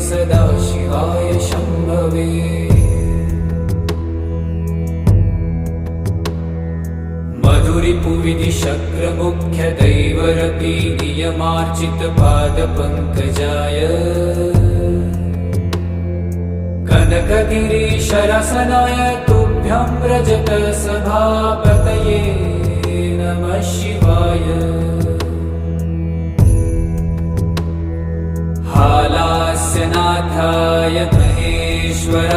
सदा शिवाय शम्भवे। मधुरिपुविधि शक्रमुख्य दैवरपि नियमार्चित पादपङ्कजाय कनकगिरीशरसनाय तुभ्यं व्रजत सभापतये नमः शिवाय। हालास्यनाथाय महेश्वराय